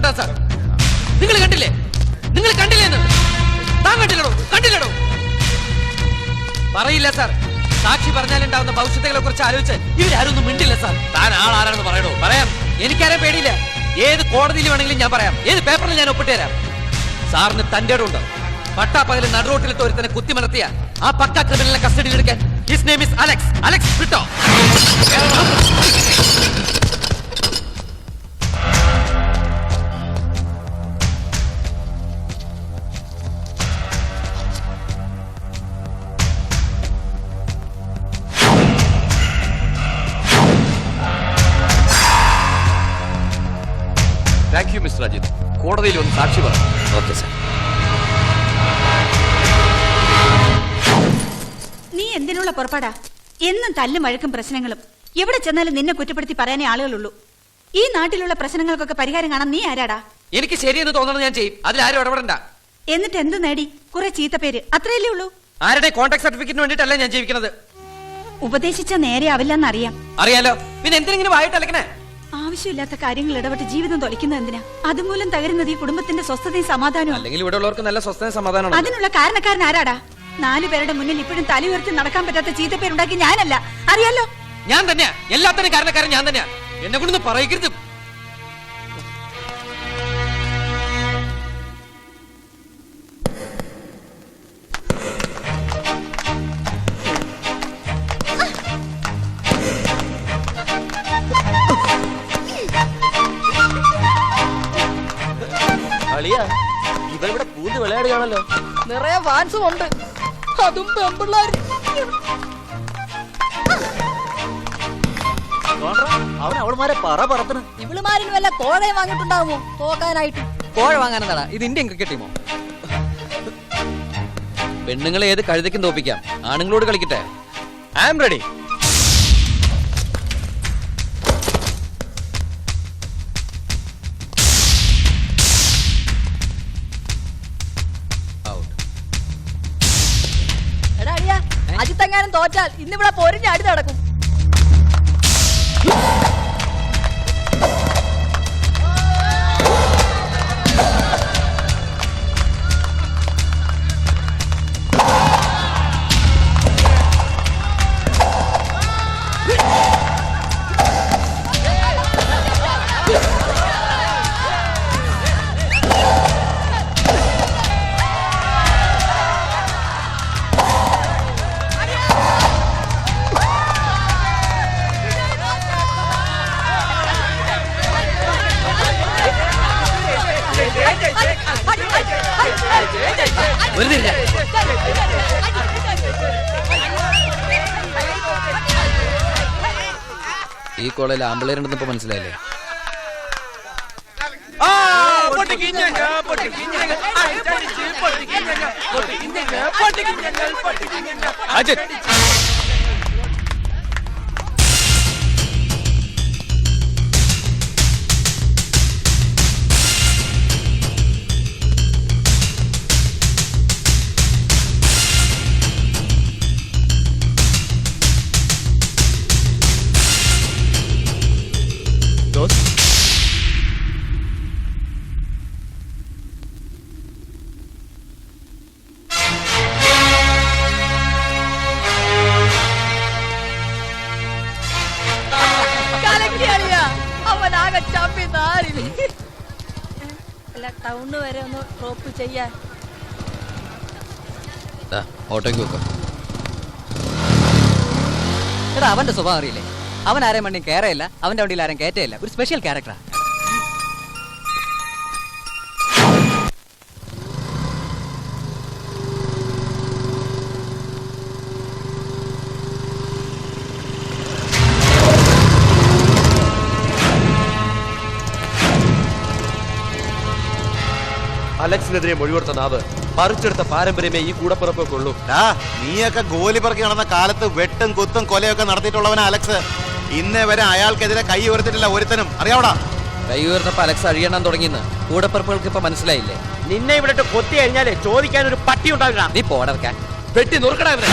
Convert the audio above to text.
എന്തുകൊണ്ടാ സാർ? നിങ്ങൾ കണ്ടില്ലേ? നിങ്ങൾ കണ്ടില്ലേന്ന്? താൻ കണ്ടില്ലടോ? പറയില്ല സാർ. സാക്ഷി പറഞ്ഞാലുണ്ടാവുന്ന ഭവിഷ്യത്തുകളെ കുറിച്ച് ആലോചിച്ച് ഇവരാരും ഒന്നും മിണ്ടില്ല സാർ. താൻ ആളാരാണെന്ന് പറയണോ? പറയാം. എനിക്കാരെ പേടിയില്ല. ഏത് കോടതിയിൽ വേണമെങ്കിലും ഞാൻ പറയാം. ഏത് പേപ്പറിൽ ഞാൻ ഒപ്പിട്ട് തരാം. സാറിന് തന്റെ ഇടമുണ്ട്. പട്ടാപ്പകല് നടുറോട്ടിലിട്ട് ഒരുത്തനെ കുത്തിമലർത്തിയ ആ പക്ക ക്രിമിനലിനെ കസ്റ്റഡിയിൽ എടുക്കാൻ. His name is Alex Britto. Thank you mister Ajith. കോടതിയിൽ ഒന്ന് സാക്ഷി പറഞ്ഞു. Okay sir. നീ എന്തിനുള്ള പുറപ്പാടാ? എന്നും തല്ലും വഴക്കും പ്രശ്നങ്ങളും. എവിടെ ചെന്നാലും നിന്നെ കുറ്റപ്പെടുത്തി പറയാനേ ആളുകളുള്ളൂ. ഈ നാട്ടിലുള്ള പ്രശ്നങ്ങൾക്കൊക്കെ പരിഹാരം കാണാൻ നീ ആരാടാ? എനിക്ക് ശരിയെന്ന് തോന്നണം ഞാൻ ചെയ്യും. അതിലാരും ഇടപെടണ്ട. എന്നിട്ട് എന്ത് നേടി? കുറെ ചീത്തപ്പേര്, അത്രയല്ലേ ഉള്ളൂ. ആരുടെ കോൺടാക്ട് സർട്ടിഫിക്കറ്റിന് വേണ്ടിയിട്ടല്ല ഞാൻ ജീവിക്കുന്നത്. ഉപദേശിച്ച നേരെ ആവില്ലെന്നറിയാം. അറിയാലോ, പിന്നെ എന്തിനെങ്കിലും വായിട്ടലക്കണേ? ആവശ്യമില്ലാത്ത കാര്യങ്ങൾ ഇടപെട്ട് ജീവിതം തൊലയ്ക്കുന്നത് എന്തിനാ? അതുമൂലം തകരുന്നത് ഈ കുടുംബത്തിന്റെ സ്വസ്ഥതയും സമാധാനവും. അല്ലെങ്കിൽ ഇവിടെ ഉള്ളവർക്ക് നല്ല സ്വസ്ഥത സമാധാനം. അതിനുള്ള കാരണക്കാരൻ ആരാടാ? 4 പേരുടെ മുന്നിൽ ഇപ്പോഴും തല ഉയർത്തി നടക്കാൻ പറ്റാത്ത ചീത്തപ്പേരുണ്ടാക്കി ഞാനല്ല, അറിയാലോ? ഞാൻ തന്നെയാ. എല്ലാത്തിനും കാരണക്കാരൻ ഞാൻ തന്നെയാ. എന്നെ കൊണ്ടൊന്നും പറയരുത്. ഇവിടെ പൂന്ത് വിളയാടുകയാണല്ലോ. നിറയെ ഫാൻസും ഉണ്ട്. അതും പെമ്പിള്ളാർ. അവൻ അവൾമാരെ പറത്തണം. ഇവളുമാരിന് വല്ല കോഴയും വാങ്ങിയിട്ടുണ്ടാവുമോ തോക്കാനായിട്ട്? കോഴ വാങ്ങാനെന്താടാ? ഇത് ഇന്ത്യൻ ക്രിക്കറ്റ് ടീമോ? പെണ്ണുങ്ങളെ ഏത് കഴുതയ്ക്കും തോപ്പിക്കാം. ആണുങ്ങളോട് കളിക്കട്ടെ. I am ready. എടാ അടിയാ, അജിത്തെങ്ങാനും തോറ്റാൽ ഇന്നിവിടെ പൊരിഞ്ഞ് അടി നടക്കും. ഈ കോളേജിൽ ആമ്പിളേരുണ്ടെന്ന് ഇപ്പൊ മനസ്സിലായില്ലേ? അജിത്, ടൗണ് വരെ ഒന്ന് ഡ്രോപ്പ് ചെയ്യാൻ. ഓട്ടോയ്ക്ക് വെക്കാം. എടാ അവന്റെ സ്വഭാവം അറിയില്ലേ? അവൻ ആരെയും വണ്ടി കയറയില്ല, അവന്റെ വണ്ടിയിൽ ആരും കയറ്റയില്ല. ഒരു സ്പെഷ്യൽ ക്യാരക്ടറാ. അലക്സിനെതിരെ മൊഴികൊടുത്ത നാവ് പറിച്ചെടുത്ത പാരമ്പര്യമേ ഈ കൂടപ്പിറപ്പൊക്കെ ഉള്ളൂ. നീയൊക്കെ ഗോലി പറക്കി നടന്ന കാലത്ത് വെട്ടും കുത്തും കൊലയൊക്കെ നടത്തിയിട്ടുള്ളവനാ അലക്സ്. ഇന്നേ വരെ അയാൾക്കെതിരെ കൈ ഉയർത്തിട്ടില്ല ഒരുത്തനും. അറിയാവടാ? കൈ ഉയർന്നപ്പോ അലക്സ് അഴിയണം തുടങ്ങിയെന്ന് കൂടപ്പിറപ്പുകൾക്ക് ഇപ്പൊ മനസ്സിലായില്ലേ? നിന്നെ ഇവിടെ കൊത്തി കഴിഞ്ഞാലേ ചോദിക്കാൻ ഒരു പട്ടി ഉണ്ടാവില്ല. നീ പോടർക്കാൻ പെട്ടി നുറുക്കടാ ഇവനെ.